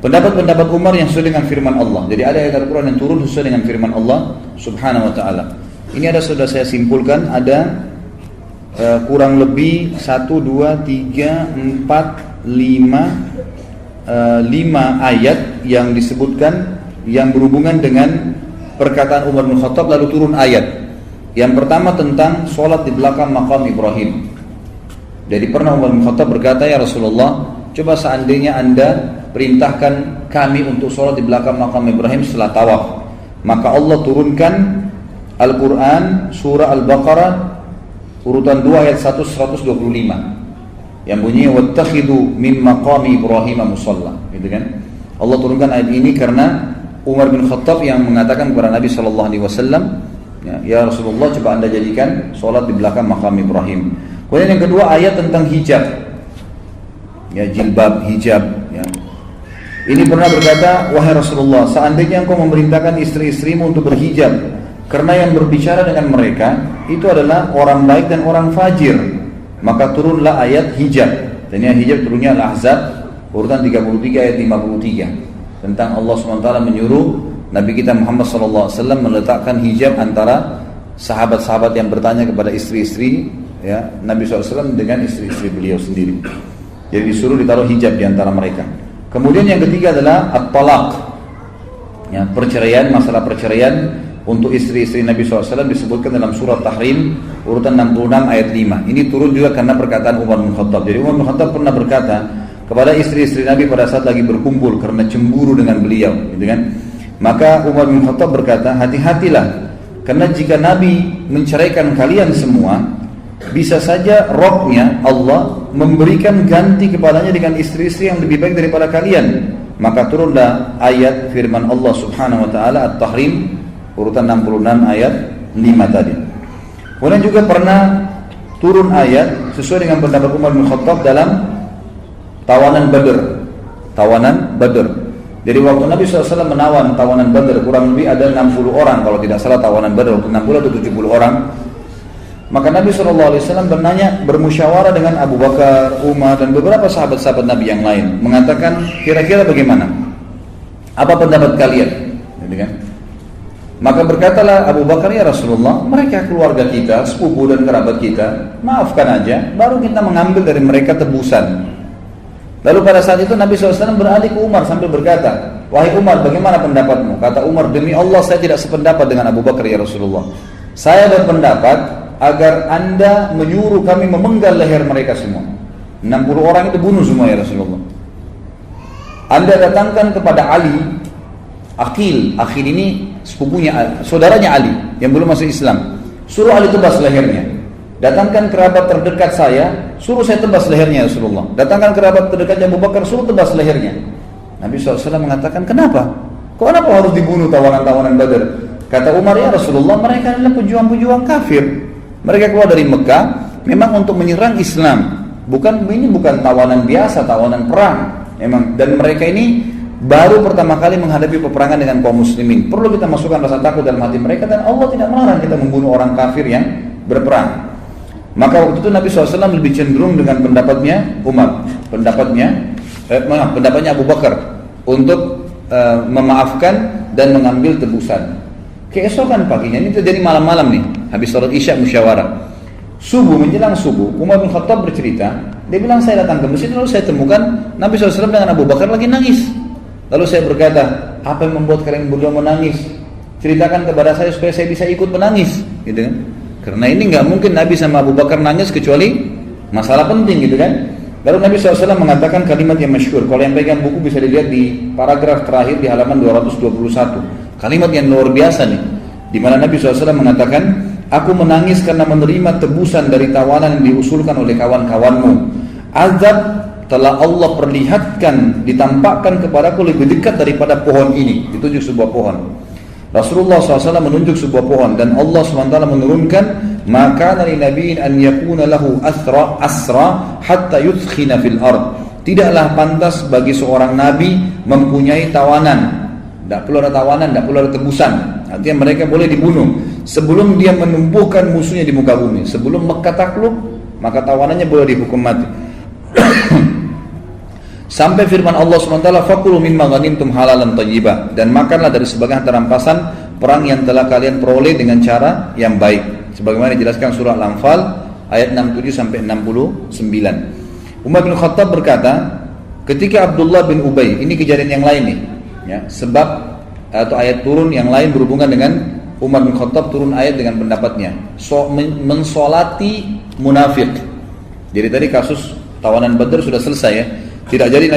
pendapat-pendapat Umar yang sesuai dengan firman Allah. Jadi ada ayat Al-Quran yang turun sesuai dengan firman Allah Subhanahu wa ta'ala. Ini sudah saya simpulkan, ada kurang lebih 1, 2, 3, 4, 5 ayat yang disebutkan yang berhubungan dengan perkataan Umar bin Khattab, lalu turun ayat. Yang pertama tentang sholat di belakang makam Ibrahim. Jadi pernah Umar bin Khattab berkata, ya Rasulullah, coba seandainya Anda perintahkan kami untuk sholat di belakang makam Ibrahim setelah tawaf, maka Allah turunkan Al-Quran surah Al-Baqarah urutan 2 ayat 125 yang bunyinya wattakhidhu min maqami Ibrahim musalla, gitu kan. Allah turunkan ayat ini karena Umar bin Khattab yang mengatakan kepada Nabi SAW, ya Rasulullah, coba Anda jadikan sholat di belakang makam Ibrahim. Kemudian yang kedua ayat tentang hijab, ya, jilbab, hijab, ya. Ini pernah berkata, wahai Rasulullah, seandainya engkau memerintahkan istri-istrimu untuk berhijab, karena yang berbicara dengan mereka itu adalah orang baik dan orang fajir, maka turunlah ayat hijab. Dan yang hijab turunnya Al-Ahzab urutan 33 ayat 53 tentang Allah SWT menyuruh Nabi kita Muhammad SAW meletakkan hijab antara sahabat-sahabat yang bertanya kepada istri-istri, ya, Nabi SAW dengan istri-istri beliau sendiri. Jadi disuruh ditaruh hijab di antara mereka. Kemudian yang ketiga adalah at-talaq, ya, perceraian, masalah perceraian untuk istri-istri Nabi SAW disebutkan dalam surat Tahrim urutan 66 ayat 5. Ini turun juga karena perkataan Umar bin Khattab. Jadi Umar bin Khattab pernah berkata kepada istri-istri Nabi pada saat lagi berkumpul karena cemburu dengan beliau, gitu kan. Maka Umar bin Khattab berkata, hati-hatilah, karena jika Nabi menceraikan kalian semua, bisa saja Rabb-nya Allah memberikan ganti kepadanya dengan istri-istri yang lebih baik daripada kalian. Maka turunlah ayat firman Allah Subhanahu wa taala At-Tahrim urutan 66 ayat 5 tadi. Kemudian juga pernah turun ayat sesuai dengan pendapat Umar bin Khattab dalam tawanan Badr. Jadi waktu Nabi SAW menawan tawanan Badr, kurang lebih ada 60 orang kalau tidak salah tawanan Badr, 60 atau 70 orang. Maka Nabi SAW bermusyawarah dengan Abu Bakar, Umar dan beberapa sahabat-sahabat Nabi yang lain, mengatakan kira-kira bagaimana? Apa pendapat kalian? Gitu kan? Maka berkatalah Abu Bakar, ya Rasulullah, mereka keluarga kita, sepupu dan kerabat kita, maafkan aja, baru kita mengambil dari mereka tebusan. Lalu pada saat itu Nabi SAW beralih ke Umar sambil berkata, wahai Umar, bagaimana pendapatmu? Kata Umar, demi Allah saya tidak sependapat dengan Abu Bakar, ya Rasulullah. Saya berpendapat agar Anda menyuruh kami memenggal leher mereka semua. 60 orang itu bunuh semua, ya Rasulullah. Anda datangkan kepada Ali, Aqil ini sepupunya, saudaranya Ali yang belum masuk Islam. Suruh Ali tebas lehernya. Datangkan kerabat terdekat saya, suruh saya tebas lehernya, Rasulullah. Datangkan kerabat terdekatnya Abu Bakar, suruh tebas lehernya. Nabi SAW mengatakan, kenapa harus dibunuh tawanan-tawanan Badar? Kata Umar, ya Rasulullah, mereka adalah pejuang-pejuang kafir. Mereka keluar dari Mekah memang untuk menyerang Islam. Ini bukan tawanan biasa, tawanan perang. Memang, dan mereka ini baru pertama kali menghadapi peperangan dengan kaum muslimin. Perlu kita masukkan rasa takut dalam hati mereka, dan Allah tidak melarang kita membunuh orang kafir yang berperang. Maka waktu itu Nabi SAW lebih cenderung dengan pendapatnya Umar, pendapatnya Abu Bakar untuk memaafkan dan mengambil tebusan. Keesokan paginya, ini terjadi malam-malam nih, habis sholat isya musyawarah. Menjelang subuh, Umar bin Khattab bercerita, dia bilang, saya datang ke masjid, lalu saya temukan Nabi SAW dengan Abu Bakar lagi nangis. Lalu saya berkata, apa yang membuat kalian berdua menangis? Ceritakan kepada saya supaya saya bisa ikut menangis, gitu kan? Karena ini nggak mungkin Nabi sama Abu Bakar nangis kecuali masalah penting, gitu kan? Lalu Nabi SAW mengatakan kalimat yang masyhur. Kalau yang pegang buku bisa dilihat di paragraf terakhir di halaman 221. Kalimat yang luar biasa nih, di mana Nabi SAW mengatakan, aku menangis karena menerima tebusan dari tawanan yang diusulkan oleh kawan-kawanmu. Azab telah Allah perlihatkan, ditampakkan kepadaku lebih dekat daripada pohon ini. Ditunjuk sebuah pohon. Rasulullah SAW menunjuk sebuah pohon, dan Allah SWT menurunkan, maka dari nabiin an yakuna lahu asra hatta yudkhina fil ard. Tidaklah pantas bagi seorang nabi mempunyai tawanan. Tidak perlu ada tawanan, tidak perlu ada tebusan. Artinya mereka boleh dibunuh sebelum dia menumbuhkan musuhnya di muka bumi. Sebelum Mekah takluk, maka tawanannya boleh dihukum mati. Sampai firman Allah SWT, fakulu mimma ghanimtum halalan thayyibah, dan makanlah dari sebagian harta rampasan perang yang telah kalian peroleh dengan cara yang baik. Sebagaimana dijelaskan surah Al-Anfal ayat 67 sampai 69. Umar bin Khattab berkata, ketika Abdullah bin Ubay, ini kejadian yang lain nih, ya, sebab atau ayat turun yang lain berhubungan dengan Umar bin Khattab turun ayat dengan pendapatnya, mensolati munafik. Jadi tadi kasus tawanan Badar sudah selesai ya. Tidak jadi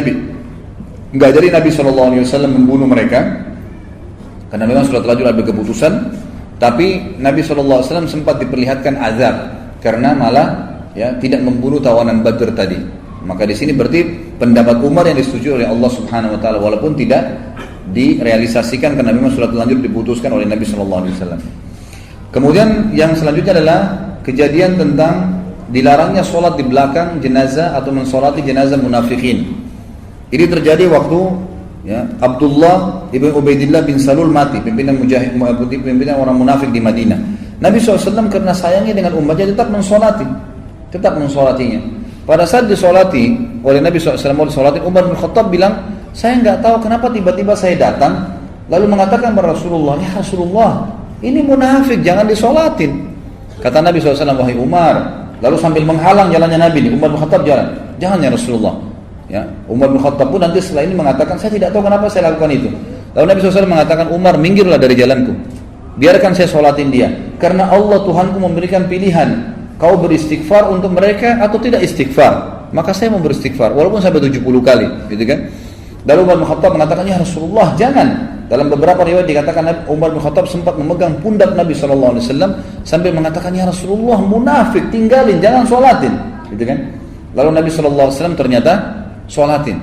nggak jadi Nabi SAW membunuh mereka, karena memang sudah terlanjur ambil keputusan. Tapi Nabi SAW sempat diperlihatkan azab karena malah ya tidak membunuh tawanan Badr tadi. Maka di sini berarti pendapat Umar yang disetujui oleh Allah Subhanahu Wa Taala, walaupun tidak direalisasikan karena memang sudah terlanjur diputuskan oleh Nabi SAW. Kemudian yang selanjutnya adalah kejadian tentang dilarangnya sholat di belakang jenazah atau mensolati jenazah munafikin. Ini terjadi waktu ya, Abdullah ibn Ubaidillah bin Salul mati, pimpinan orang munafik di Madinah. Nabi SAW karena sayangnya dengan umatnya tetap mensolatinya. Pada saat disolati oleh Nabi SAW, Umar bin Khattab bilang, saya nggak tahu kenapa tiba-tiba saya datang lalu mengatakan kepada Rasulullah, ya Rasulullah, ini munafik, jangan disolatin. Kata Nabi SAW, wahai Umar, lalu sambil menghalang jalannya Nabi, Umar bin Khattab jalan, jangan ya Rasulullah. Ya, Umar bin Khattab pun nanti setelah ini mengatakan, saya tidak tahu kenapa saya lakukan itu. Lalu Nabi SAW mengatakan, Umar, minggirlah dari jalanku, biarkan saya sholatin dia, karena Allah Tuhanku memberikan pilihan, kau beristighfar untuk mereka atau tidak istighfar, maka saya mau beristighfar walaupun sampai 70 kali, gitu kan. Lalu Umar bin Khattab mengatakan, ya Rasulullah, jangan. Dalam beberapa riwayat dikatakan Umar bin Khattab sempat memegang pundak Nabi SAW sampai mengatakan, ya Rasulullah, munafik, tinggalin, jangan sholatin, gitu kan. Lalu Nabi SAW ternyata sholatin.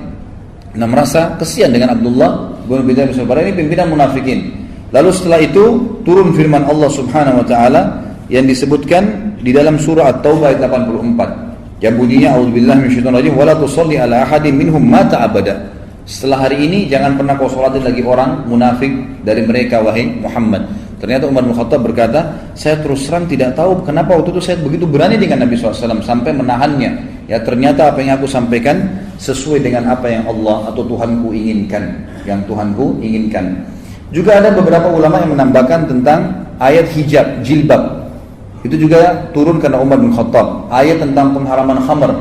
Nah, merasa kesian dengan Abdullah bin Ubay bin Salul, ini pimpinan munafikin. Lalu setelah itu turun firman Allah Subhanahu Wa Taala yang disebutkan di dalam surah At-Taubah ayat 84 yang bunyinya, a'udzubillahi minasyaitonir rajim, wala tusalli ala ahadin minhum mata abada. Setelah hari ini jangan pernah kau sholatin lagi orang munafik dari mereka, wahai Muhammad. Ternyata Umar bin Khattab berkata, saya terus terang tidak tahu kenapa waktu itu saya begitu berani dengan Nabi SAW sampai menahannya. Ya, ternyata apa yang aku sampaikan sesuai dengan apa yang Allah atau Tuhanku inginkan, yang Tuhanku inginkan. Juga ada beberapa ulama yang menambahkan tentang ayat hijab, jilbab. Itu juga turun karena Umar bin Khattab. Ayat tentang pengharaman khamr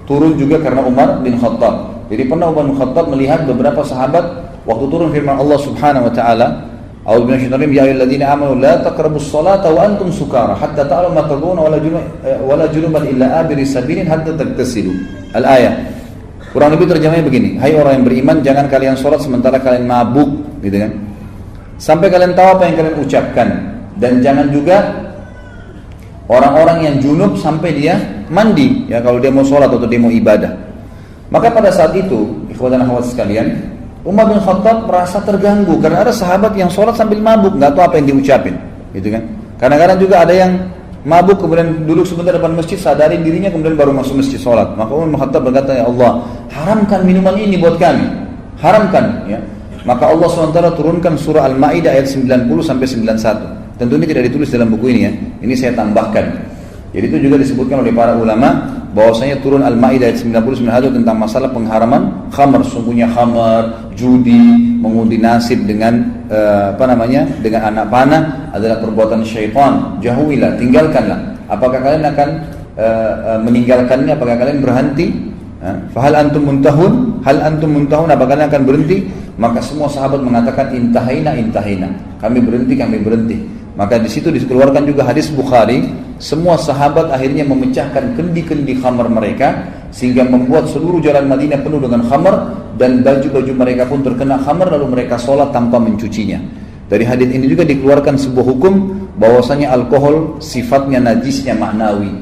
turun juga karena Umar bin Khattab. Jadi pernah Umar bin Khattab melihat beberapa sahabat waktu turun firman Allah Subhanahu Wa Taala, a'udzu billahi minasyaitonir rajim, ya ayyuhalladzina amanu la taqrabus salata wa antum sukara hatta ta'lamu ma taquluna wala junuban illa abiri sabilin hatta tagtasilu. Al-ayah. Kurang lebih terjemahnya begini, hai orang yang beriman, jangan kalian sholat sementara kalian mabuk, gitu kan, sampai kalian tahu apa yang kalian ucapkan, dan jangan juga orang-orang yang junub sampai dia mandi, ya, kalau dia mau sholat atau dia mau ibadah. Maka pada saat itu, ikhwan dan akhwat sekalian, Umar bin Khattab merasa terganggu karena ada sahabat yang sholat sambil mabuk, nggak tahu apa yang diucapin, gitu kan. Kadang-kadang juga ada yang mabuk kemudian duduk sebentar depan masjid, sadarin dirinya kemudian baru masuk masjid sholat. Maka Umar bin Khattab berkata, ya Allah, haramkan minuman ini buat kami, haramkan, ya. Maka Allah SWT turunkan surah Al-Ma'idah ayat 90 sampai 91. Tentu ini tidak ditulis dalam buku ini ya, ini saya tambahkan. Jadi itu juga disebutkan oleh para ulama bahwasanya turun Al-Ma'idah ayat 90 tentang masalah pengharaman khamr. Sungguhnya khamr, judi, mengundi nasib dengan dengan anak panah adalah perbuatan syaitan. Jauhilah, tinggalkanlah. Apakah kalian akan meninggalkannya? Apakah kalian berhenti? Fahal antum muntahun? Hal antum muntahun? Apakah kalian akan berhenti? Maka semua sahabat mengatakan intahina, intahina. Kami berhenti, kami berhenti. Maka di situ dikeluarkan juga hadis Bukhari, semua sahabat akhirnya memecahkan kendi-kendi khamar mereka sehingga membuat seluruh jalan Madinah penuh dengan khamar dan baju-baju mereka pun terkena khamar, lalu mereka sholat tanpa mencucinya. Dari hadis ini juga dikeluarkan sebuah hukum bahwasanya alkohol sifatnya najisnya maknawi,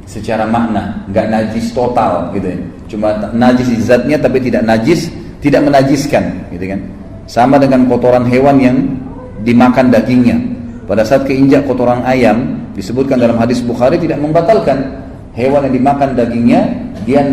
secara makna, nggak najis total gitu ya. Cuma najis zatnya tapi tidak najis, tidak menajiskan, gitu kan. Sama dengan kotoran hewan yang dimakan dagingnya. Pada saat keinjak kotoran ayam, disebutkan dalam hadis Bukhari tidak membatalkan. Hewan yang dimakan dagingnya, dia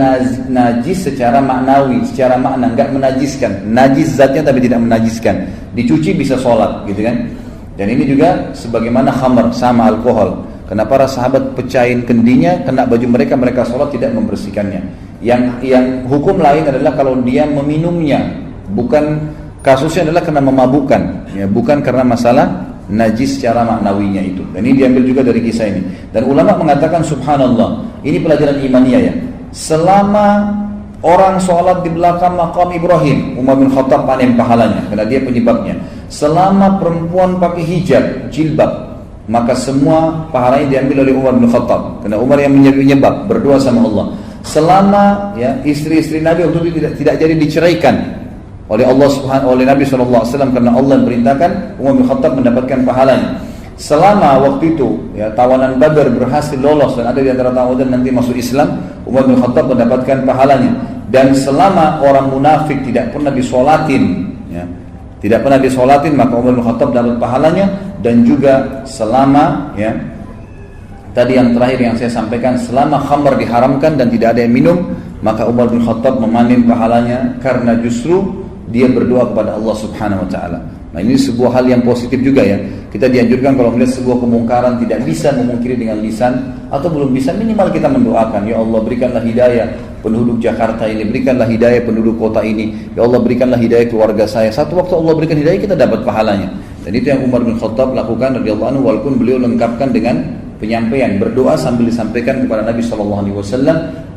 najis secara maknawi, secara makna, enggak menajiskan. Najis zatnya tapi tidak menajiskan. Dicuci bisa sholat, gitu kan. Dan ini juga sebagaimana khamr, sama alkohol. Karena para sahabat pecahin kendinya, kena baju mereka, mereka sholat tidak membersihkannya. Yang hukum lain adalah kalau dia meminumnya, bukan kasusnya adalah karena memabukkan, ya, bukan karena masalah najis secara maknawinya itu. Dan ini diambil juga dari kisah ini. Dan ulama mengatakan subhanallah, ini pelajaran imaniyah ya. Selama orang sholat di belakang makam Ibrahim, Umar bin Khattab panen pahalanya karena dia penyebabnya. Selama perempuan pakai hijab, jilbab, maka semua pahalanya diambil oleh Umar bin Khattab karena Umar yang menyebab, berdoa sama Allah. Selama ya istri-istri Nabi waktu itu tidak jadi diceraikan oleh Allah oleh Nabi SAW karena Allah yang perintahkan, Umar bin Khattab mendapatkan pahalanya. Selama waktu itu ya tawanan Badar berhasil lolos dan ada di antara tawanan nanti masuk Islam, Umar bin Khattab mendapatkan pahalanya. Dan selama orang munafik tidak pernah disolatin, ya, tidak pernah disolatin, maka Umar bin Khattab dapat pahalanya. Dan juga selama ya tadi yang terakhir yang saya sampaikan, selama khamr diharamkan dan tidak ada yang minum, maka Umar bin Khattab memanen pahalanya karena justru dia berdoa kepada Allah Subhanahu wa taala. Nah, ini sebuah hal yang positif juga ya. Kita dianjurkan kalau melihat sebuah kemungkaran tidak bisa memungkiri dengan lisan atau belum bisa, minimal kita mendoakan, ya Allah berikanlah hidayah penduduk Jakarta ini, berikanlah hidayah penduduk kota ini, ya Allah berikanlah hidayah keluarga saya. Satu waktu Allah berikan hidayah, kita dapat pahalanya. Dan itu yang Umar bin Khattab lakukan radhiyallahu anhu, walaupun beliau lengkapkan dengan penyampaian, berdoa sambil disampaikan kepada Nabi SAW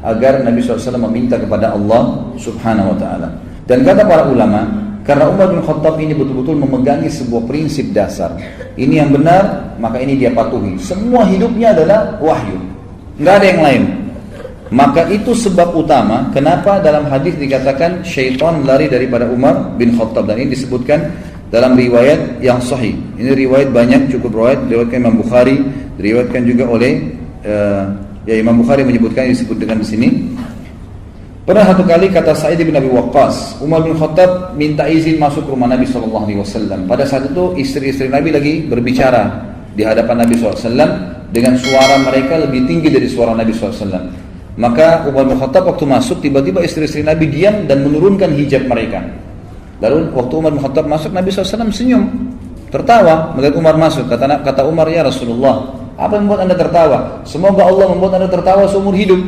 agar Nabi SAW meminta kepada Allah Subhanahu wa taala. Dan kata para ulama, karena Umar bin Khattab ini betul-betul memegangi sebuah prinsip dasar, ini yang benar, maka ini dia patuhi. Semua hidupnya adalah wahyu, nggak ada yang lain. Maka itu sebab utama kenapa dalam hadis dikatakan syaitan lari daripada Umar bin Khattab. Dan ini disebutkan dalam riwayat yang sahih. Ini riwayat banyak, cukup riwayat diriwayatkan Imam Bukhari, diriwayatkan juga oleh ya Imam Bukhari menyebutkan, disebut dengan di sini. Pernah satu kali kata Sa'id bin Abi Waqqas, Umar bin Khattab minta izin masuk ke rumah Nabi SAW. Pada saat itu istri-istri Nabi lagi berbicara di hadapan Nabi SAW dengan suara mereka lebih tinggi dari suara Nabi SAW. Maka Umar bin Khattab waktu masuk, tiba-tiba istri-istri Nabi diam dan menurunkan hijab mereka. Lalu waktu Umar bin Khattab masuk, Nabi SAW senyum, tertawa melihat Umar masuk. Kata Umar, ya Rasulullah, apa yang membuat anda tertawa? Semoga Allah membuat anda tertawa seumur hidup.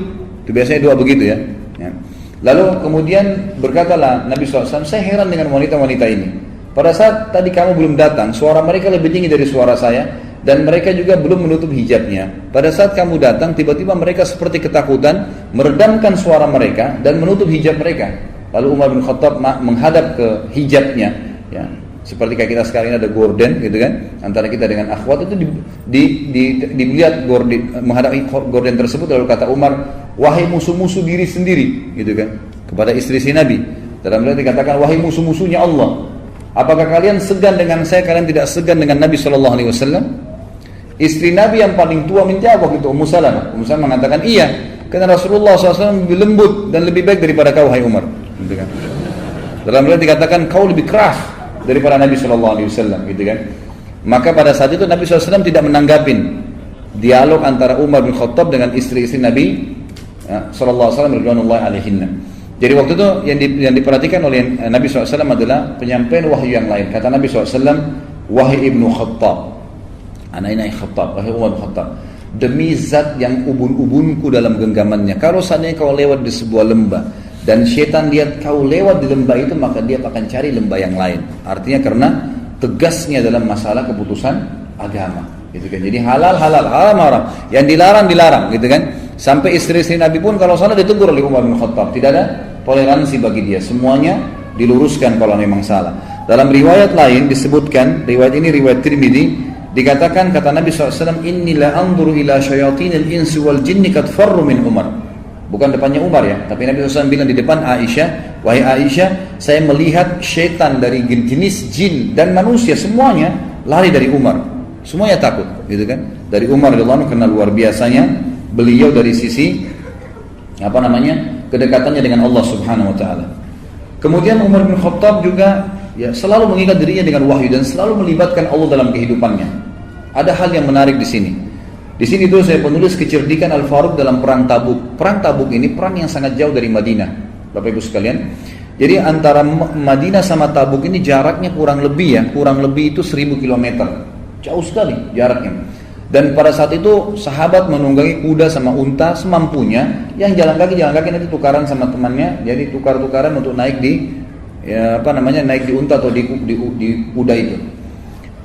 Itu biasanya doa begitu ya. Lalu kemudian berkatalah Nabi SAW, saya heran dengan wanita-wanita ini. Pada saat tadi kamu belum datang, suara mereka lebih tinggi dari suara saya, dan mereka juga belum menutup hijabnya. Pada saat kamu datang, tiba-tiba mereka seperti ketakutan, meredamkan suara mereka dan menutup hijab mereka. Lalu Umar bin Khattab menghadap ke hijabnya, ya, seperti kayak kita sekarang ini ada gorden, gitu kan? Antara kita dengan akhwat itu dilihat gorden, menghadapi gorden tersebut. Lalu kata Umar, wahai musuh-musuh diri sendiri, gitu kan, kepada istri-istri Nabi. Dalam ayat dikatakan, wahai musuh-musuhnya Allah, apakah kalian segan dengan saya? Kalian tidak segan dengan Nabi SAW? Istri Nabi yang paling tua minta waktu itu Ummu Salamah. Ummu Salamah mengatakan, iya, karena Rasulullah SAW lebih lembut dan lebih baik daripada kau, hai Umar, gitu kan. Dalam ayat dikatakan, kau lebih keras daripada Nabi SAW, gitu kan. Maka pada saat itu Nabi SAW tidak menanggapin dialog antara Umar bin Khattab dengan istri-istri Nabi SAW radhiyallahu alaihinna. Jadi waktu itu yang diperhatikan oleh Nabi SAW adalah penyampaian wahyu yang lain. Kata Nabi SAW, wahai Ibnu Khattab, anak-anak Khattab, wahai Umar bin Khattab, demi zat yang ubun-ubunku dalam genggamannya, kalau seandainya kau lewat di sebuah lembah dan syaitan lihat kau lewat di lembah itu, maka dia akan cari lembah yang lain. Artinya karena tegasnya dalam masalah keputusan agama, gitu kan. Jadi halal, haram, yang dilarang, gitu kan. Sampai istri-istri Nabi pun kalau salah ditegur oleh Umar bin Khattab. Tidak ada toleransi bagi dia, semuanya diluruskan kalau memang salah. Dalam riwayat lain disebutkan, riwayat ini riwayat Tirmidzi, dikatakan kata Nabi SAW, inni la anzuru ila syayatinil insi wal jinni kad farru min Umar. Bukan depannya Umar ya, tapi Nabi SAW bilang di depan Aisyah, wahai Aisyah, saya melihat syaitan dari jenis jin dan manusia semuanya lari dari Umar, semuanya takut, gitu kan. Dari Umar radhiyallahu anhu karena luar biasanya beliau dari sisi kedekatannya dengan Allah Subhanahu wa taala. Kemudian Umar bin Khattab juga ya selalu mengingat dirinya dengan wahyu dan selalu melibatkan Allah dalam kehidupannya. Ada hal yang menarik di sini. Di sini tuh saya penulis kecerdikan Al-Faruq dalam perang Tabuk. Perang Tabuk ini perang yang sangat jauh dari Madinah, Bapak Ibu sekalian. Jadi antara Madinah sama Tabuk ini jaraknya kurang lebih itu 1000 km. Jauh sekali jaraknya. Dan pada saat itu sahabat menunggangi kuda sama unta semampunya, yang jalan kaki nanti tukaran sama temannya, jadi tukar-tukaran untuk naik di naik di unta atau di kuda itu.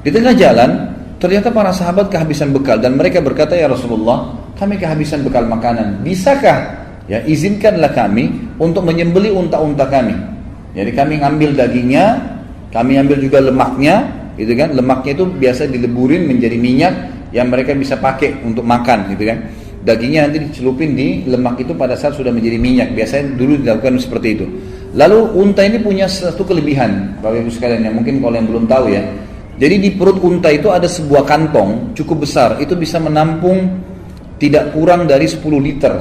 Di tengah jalan ternyata para sahabat kehabisan bekal dan mereka berkata, ya Rasulullah, kami kehabisan bekal makanan, bisakah ya izinkanlah kami untuk menyembelih unta-unta kami. Jadi kami ngambil dagingnya, kami ambil juga lemaknya, gitu kan? Lemaknya itu biasa dileburin menjadi minyak yang mereka bisa pakai untuk makan, gitu kan? Dagingnya nanti dicelupin di lemak itu pada saat sudah menjadi minyak. Biasanya dulu dilakukan seperti itu. Lalu unta ini punya satu kelebihan, Bapak Ibu sekalian, yang mungkin kalau yang belum tahu ya. Jadi di perut unta itu ada sebuah kantong cukup besar, itu bisa menampung tidak kurang dari 10 liter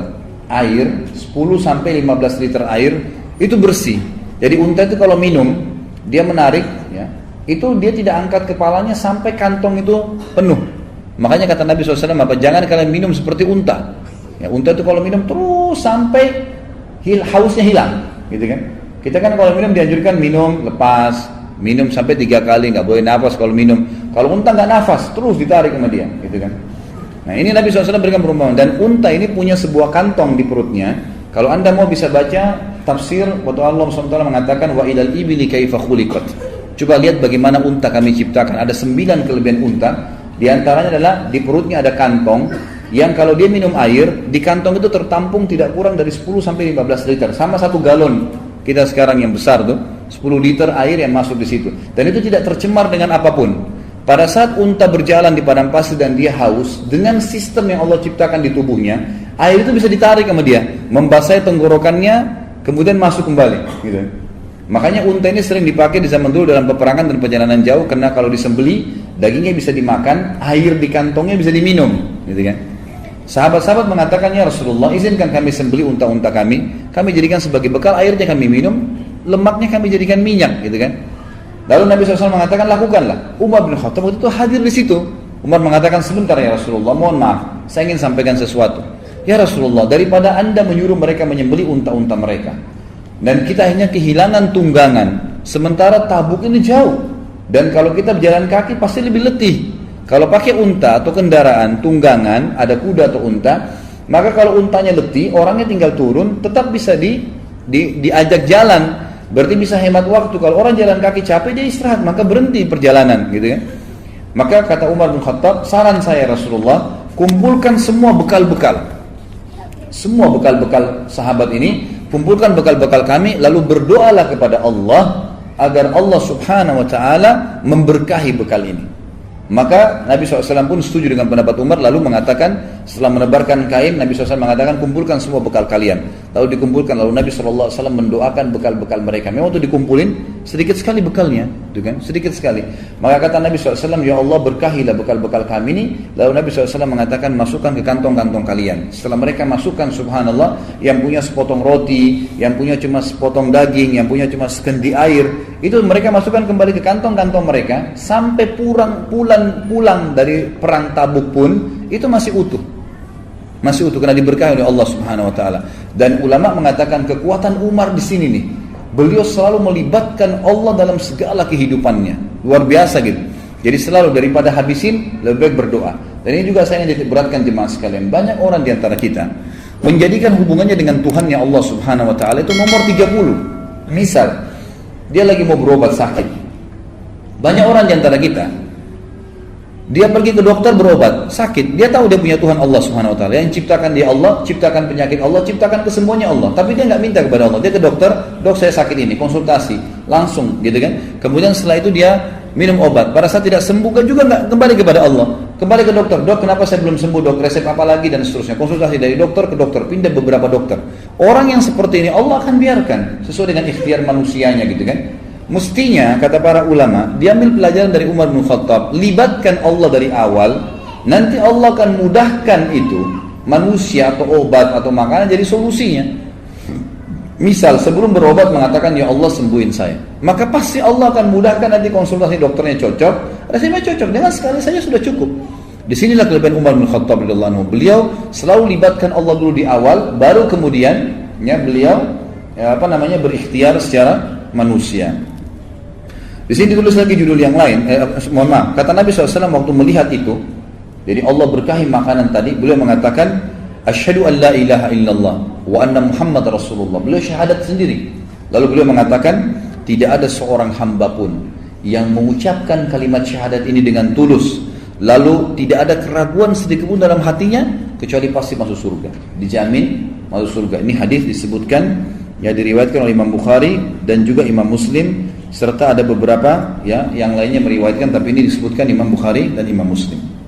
air, 10 sampai 15 liter air, itu bersih. Jadi unta itu kalau minum, dia menarik ya, itu dia tidak angkat kepalanya sampai kantong itu penuh. Makanya kata Nabi SAW, jangan kalian minum seperti unta. Ya, unta itu kalau minum terus sampai hausnya hilang, gitu kan? Kita kan kalau minum dianjurkan minum lepas, minum sampai 3 kali, nggak boleh nafas kalau minum. Kalau unta nggak nafas, terus ditarik sama dia, gitu kan? Nah ini Nabi SAW berikan perumpamaan. Dan unta ini punya sebuah kantong di perutnya. Kalau anda mau bisa baca tafsir, waktu Allah SWT mengatakan wa ilal ibili kaifa khuliqat. Coba lihat bagaimana unta kami ciptakan. Ada 9 kelebihan unta. Di antaranya adalah di perutnya ada kantong yang kalau dia minum air, di kantong itu tertampung tidak kurang dari 10 sampai 15 liter, sama 1 galon. Kita sekarang yang besar tuh, 10 liter air yang masuk di situ. Dan itu tidak tercemar dengan apapun. Pada saat unta berjalan di padang pasir dan dia haus, dengan sistem yang Allah ciptakan di tubuhnya, air itu bisa ditarik sama dia, membasahi tenggorokannya, kemudian masuk kembali, gitu. Makanya unta ini sering dipakai di zaman dulu dalam peperangan dan perjalanan jauh, karena kalau disembeli, dagingnya bisa dimakan, air di kantongnya bisa diminum, gitu kan. Sahabat-sahabat mengatakan, ya Rasulullah, izinkan kami sembeli unta-unta kami jadikan sebagai bekal, airnya kami minum, lemaknya kami jadikan minyak, gitu kan. Lalu Nabi SAW mengatakan, lakukanlah. Umar bin Khattab waktu itu hadir di situ. Umar mengatakan, sebentar ya Rasulullah, mohon maaf, saya ingin sampaikan sesuatu. Ya Rasulullah, daripada anda menyuruh mereka menyembeli unta-unta mereka, dan kita hanya kehilangan tunggangan, sementara Tabuk ini jauh, dan kalau kita berjalan kaki pasti lebih letih. Kalau pakai unta atau kendaraan tunggangan, ada kuda atau unta, maka kalau untanya letih, orangnya tinggal turun, tetap bisa diajak jalan. Berarti bisa hemat waktu. Kalau orang jalan kaki capek, dia istirahat, maka berhenti perjalanan, gitu ya. Maka kata Umar bin Khattab, saran saya Rasulullah, kumpulkan semua bekal-bekal sahabat ini, kumpulkan bekal-bekal kami, lalu berdoalah kepada Allah agar Allah Subhanahu wa taala memberkahi bekal ini. Maka Nabi SAW pun setuju dengan pendapat Umar, lalu mengatakan, setelah menebarkan kain, Nabi SAW mengatakan, kumpulkan semua bekal kalian. Lalu dikumpulkan, lalu Nabi SAW mendoakan bekal-bekal mereka. Memang waktu dikumpulin, sedikit sekali bekalnya, gitu kan? Sedikit sekali. Maka kata Nabi SAW, ya Allah berkahilah bekal-bekal kami ini. Lalu Nabi SAW mengatakan, masukkan ke kantong-kantong kalian. Setelah mereka masukkan, subhanallah, yang punya sepotong roti, yang punya cuma sepotong daging, yang punya cuma sekendi air, itu mereka masukkan kembali ke kantong-kantong mereka, sampai pulang dari perang Tabuk pun itu masih utuh karena diberkahi oleh Allah Subhanahu wa taala. Dan ulama mengatakan kekuatan Umar di sini nih, beliau selalu melibatkan Allah dalam segala kehidupannya, luar biasa gitu. Jadi selalu daripada habisin, lebih baik berdoa. Dan ini juga saya ingin beratkan jemaah sekalian, banyak orang di antara kita menjadikan hubungannya dengan Tuhannya Allah Subhanahu wa taala itu nomor 30. Misal dia lagi mau berobat sakit, banyak orang di antara kita, dia pergi ke dokter berobat, sakit. Dia tahu dia punya Tuhan Allah Subhanahu wa taala. Yang ciptakan dia Allah, ciptakan penyakit Allah, ciptakan kesembuhannya Allah. Tapi dia nggak minta kepada Allah. Dia ke dokter, dok saya sakit ini, konsultasi, langsung gitu kan. Kemudian setelah itu dia minum obat. Pada saat tidak sembuh kan juga nggak kembali kepada Allah. Kembali ke dokter, dok kenapa saya belum sembuh dok, resep apa lagi dan seterusnya. Konsultasi dari dokter ke dokter, pindah beberapa dokter. Orang yang seperti ini Allah akan biarkan sesuai dengan ikhtiar manusianya gitu kan. Mestinya, kata para ulama, diambil pelajaran dari Umar bin Khattab, libatkan Allah dari awal, nanti Allah akan mudahkan itu, manusia atau obat atau makanan jadi solusinya. Misal, sebelum berobat mengatakan, ya Allah sembuhin saya, maka pasti Allah akan mudahkan nanti konsultasi dokternya cocok, resepnya cocok, dengan sekali saja sudah cukup. Disinilah kelebihan Umar bin Khattab radhiyallahu anhu. Beliau selalu libatkan Allah dulu di awal, baru kemudian ya, beliau berikhtiar secara manusia. Di sini ditulis lagi judul yang lain, mohon maaf, kata Nabi SAW waktu melihat itu, Jadi Allah berkahi makanan tadi. Beliau mengatakan asyhadu an la ilaha illallah wa anna Muhammad Rasulullah. Beliau syahadat sendiri. Lalu beliau mengatakan tidak ada seorang hamba pun yang mengucapkan kalimat syahadat ini dengan tulus, lalu tidak ada keraguan sedikit pun dalam hatinya, kecuali pasti masuk surga, dijamin masuk surga. Ini hadis disebutkan, ya, diriwayatkan oleh Imam Bukhari dan juga Imam Muslim, serta ada beberapa ya yang lainnya meriwayatkan, tapi ini disebutkan Imam Bukhari dan Imam Muslim.